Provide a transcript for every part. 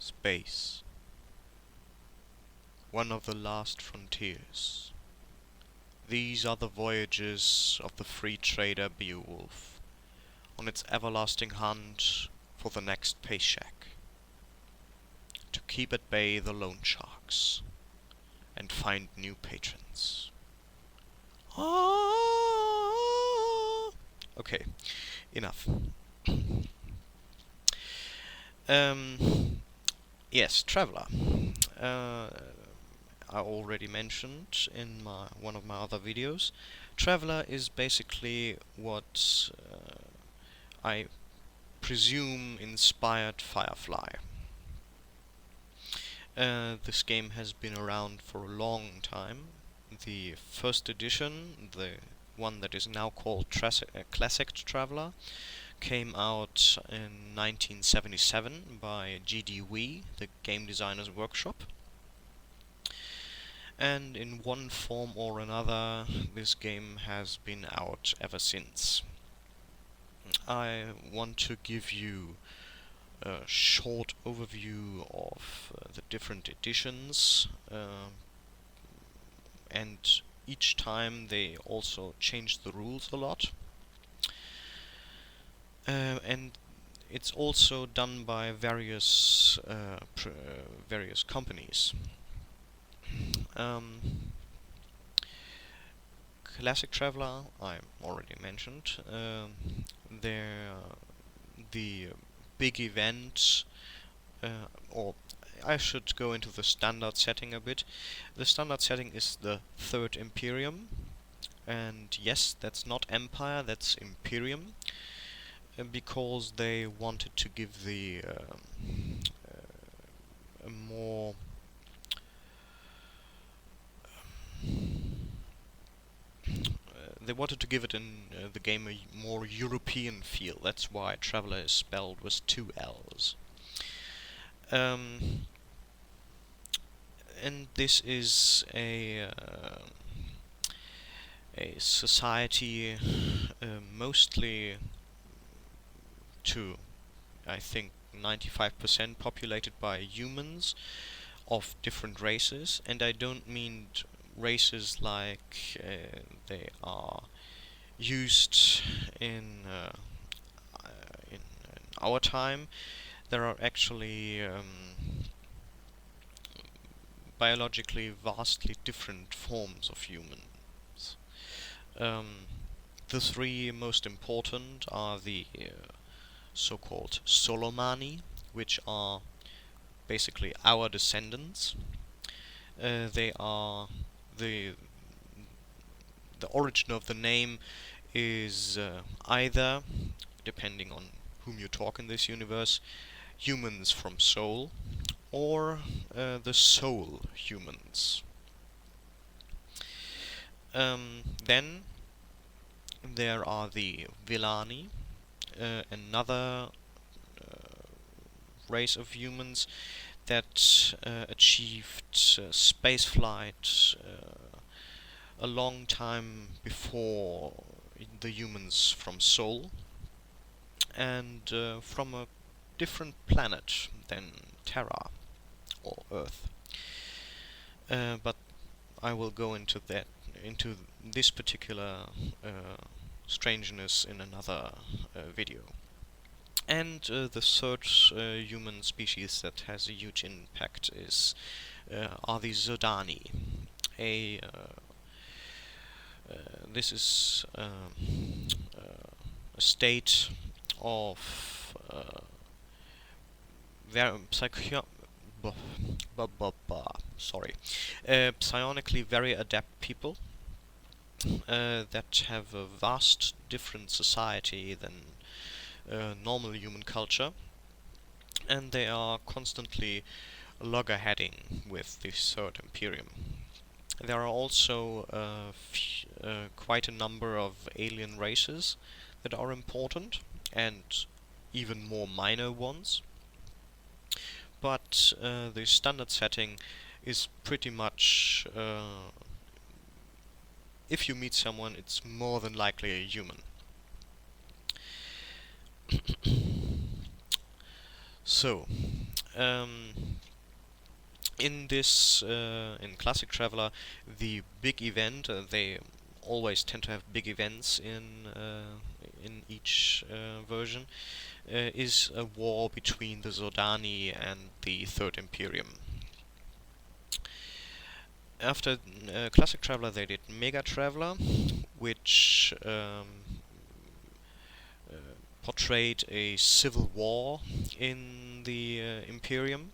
Space, one of the last frontiers. These are the voyages of the free trader Beowulf, on its everlasting hunt for the next paycheck, to keep at bay the loan sharks, and find new patrons. Okay, enough. Yes, Traveller. I already mentioned in one of my other videos. Traveller is basically what I presume inspired Firefly. This game has been around for a long time. The first edition, the one that is now called Classic Traveller, came out in 1977 by GDW, the Game Designers Workshop. And in one form or another, this game has been out ever since. I want to give you a short overview of the different editions, and each time they also change the rules a lot. And it's also done by various companies. Classic Traveller, I already mentioned. The big event, or I should go into the standard setting a bit. The standard setting is the Third Imperium, and yes, that's not Empire, that's Imperium, because they wanted to give the a more they wanted to give it in the game a more European feel. That's why Traveller is spelled with two L's. And this is a society mostly to, I think, 95% populated by humans of different races, and I don't mean races like they are used in our time. There are actually biologically vastly different forms of humans. The three most important are the so-called Solomani, which are basically our descendants. They are the origin of the name is either, depending on whom you talk in this universe, humans from Sol, or the Soul humans. Then there are the Villani, another race of humans that achieved spaceflight a long time before the humans from Sol, and from a different planet than Terra or Earth. But I will go into this particular strangeness in another video. And the third human species that has a huge impact are the Zodani. This is a state of psionically very adept people that have a vast different society than normal human culture, and they are constantly loggerheading with the Third Imperium. There are also quite a number of alien races that are important, and even more minor ones. But the standard setting is pretty much, if you meet someone, it's more than likely a human. So, In this in Classic Traveller, the big event, they always tend to have big events in each version, is a war between the Zordani and the Third Imperium. After Classic Traveller, they did Mega Traveller, which portrayed a civil war in the Imperium,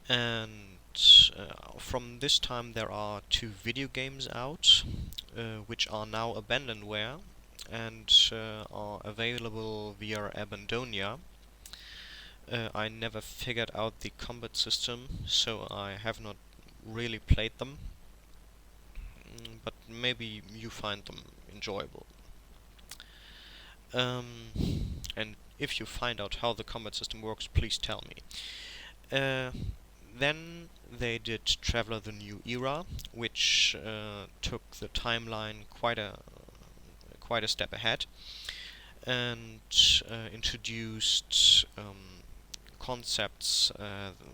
and from this time there are two video games out, which are now abandonware and are available via Abandonia. I never figured out the combat system, so I have not really played them, but maybe you find them enjoyable. And if you find out how the combat system works, please tell me. Then they did Traveller the New Era, which took the timeline quite a step ahead, and introduced concepts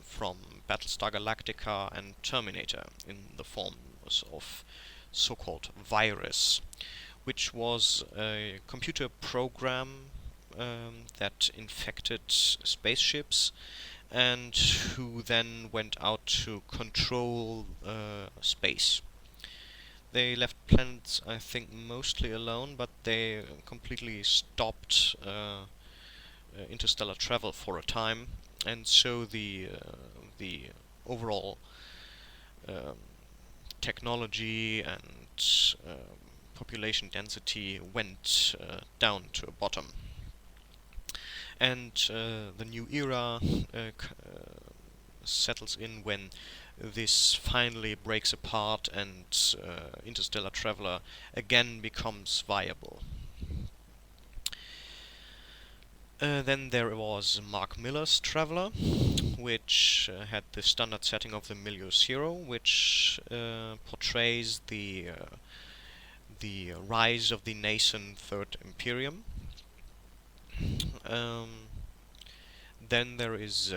from Battlestar Galactica and Terminator in the forms of so-called virus, which was a computer program that infected spaceships and who then went out to control space. They left planets, I think, mostly alone, but they completely stopped interstellar travel for a time, and so the overall um, technology and population density went down to a bottom. And the new era settles in when this finally breaks apart and Interstellar Traveller again becomes viable. Then there was Mark Miller's Traveller, which had the standard setting of the Milieu Zero, which portrays the rise of the nascent Third Imperium. Then there is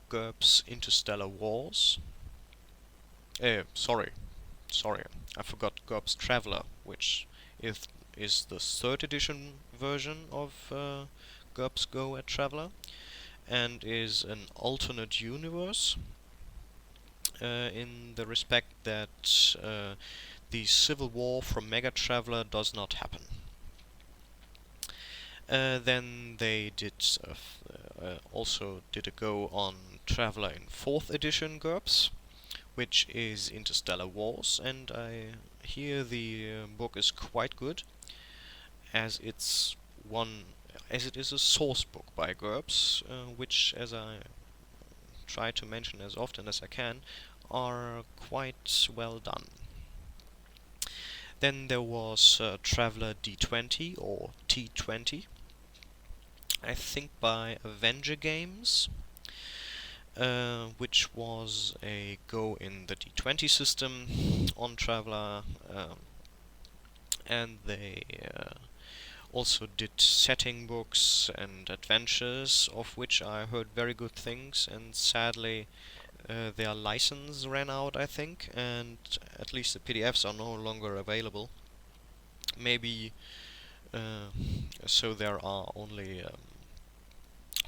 GURPS Interstellar Wars. Sorry, I forgot GURPS Traveller, which is the third edition version of GURPS Go at Traveller, and is an alternate universe in the respect that the civil war from Mega Traveller does not happen. Then they did also did a go on Traveller in 4th edition GURPS, which is Interstellar Wars, and I hear the book is quite good, as it is a source book by GURPS, which, as I try to mention as often as I can, are quite well done. Then there was Traveller D20 or T20, I think by Avenger Games, which was a go in the D20 system on Traveller, and they also did setting books and adventures, of which I heard very good things, and sadly their license ran out, I think, and at least the PDFs are no longer available. Maybe so there are only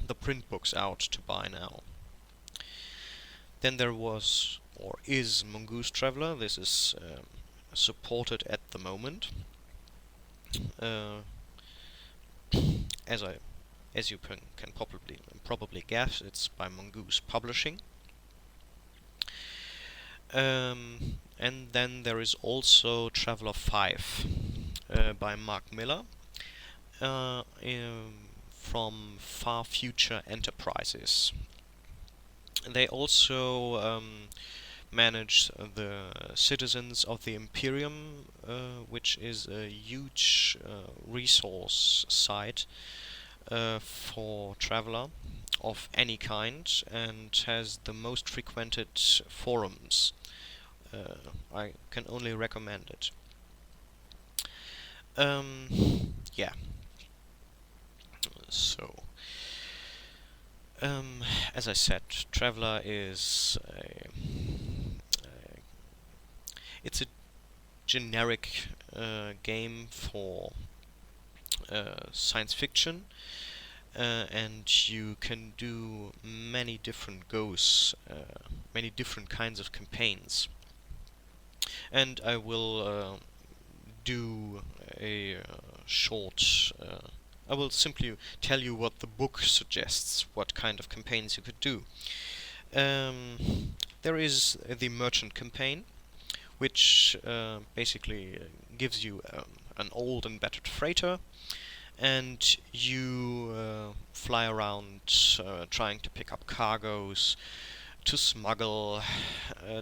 the print books out to buy now. Then there was, or is, Mongoose Traveller. This is supported at the moment. As you can probably guess, it's by Mongoose Publishing. And then there is also Traveller 5 by Mark Miller from Far Future Enterprises. They also manage the Citizens of the Imperium, which is a huge resource site for Traveller of any kind, and has the most frequented forums. I can only recommend it. Yeah. So Um, as I said, Traveller is it's a generic game for science fiction, and you can do many different goes, many different kinds of campaigns. And I will do a short. I will simply tell you what the book suggests, what kind of campaigns you could do. There is the merchant campaign, which basically gives you an old and battered freighter, and you fly around trying to pick up cargoes, to smuggle,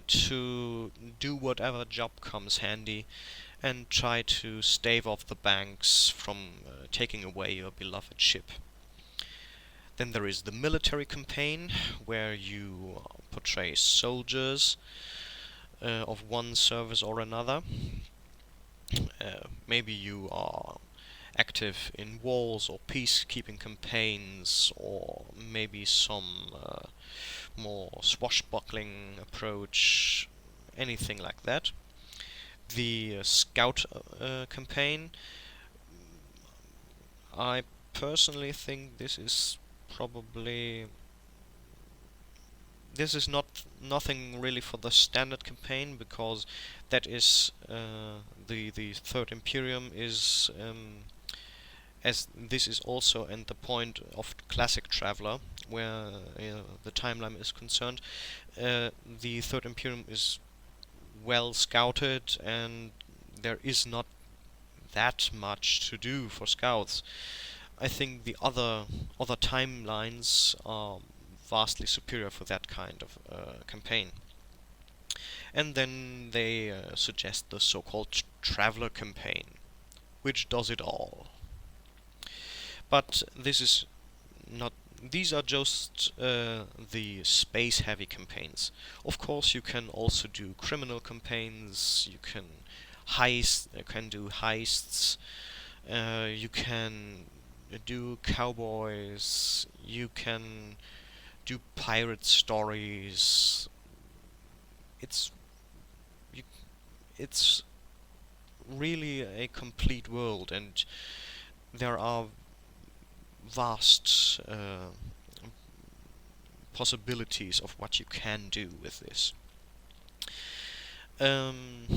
to do whatever job comes handy, and try to stave off the banks from taking away your beloved ship. Then there is the military campaign, where you portray soldiers of one service or another. Maybe you are active in wars or peacekeeping campaigns, or maybe some more swashbuckling approach, anything like that. The scout campaign, I personally think this is not nothing really for the standard campaign, because that is the Third Imperium is as this is also and the point of classic Traveller, where the timeline is concerned. The Third Imperium is well scouted, and there is not that much to do for scouts. I think the other timelines are vastly superior for that kind of campaign. And then they suggest the so-called Traveller campaign, which does it all. But this is not. These are just the space-heavy campaigns. Of course, you can also do criminal campaigns. You can do heists. You can do cowboys. You can do pirate stories. It's you, it's really a complete world, and there are vast possibilities of what you can do with this. Um,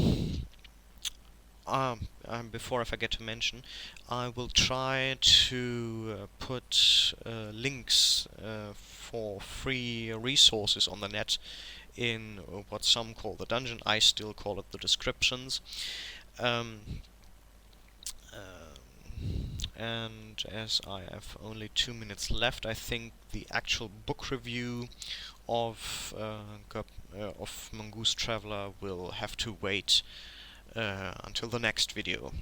Before I forget to mention, I will try to put links for free resources on the net in what some call the dungeon. I still call it the descriptions. Um, and as I have only 2 minutes left, I think the actual book review of Mongoose Traveller will have to wait until the next video.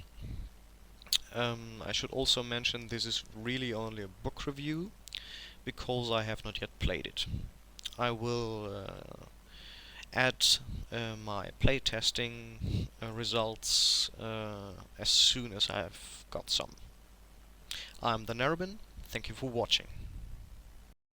I should also mention this is really only a book review, because I have not yet played it. I will add my playtesting results as soon as I have got some. I'm the Nerabin. Thank you for watching.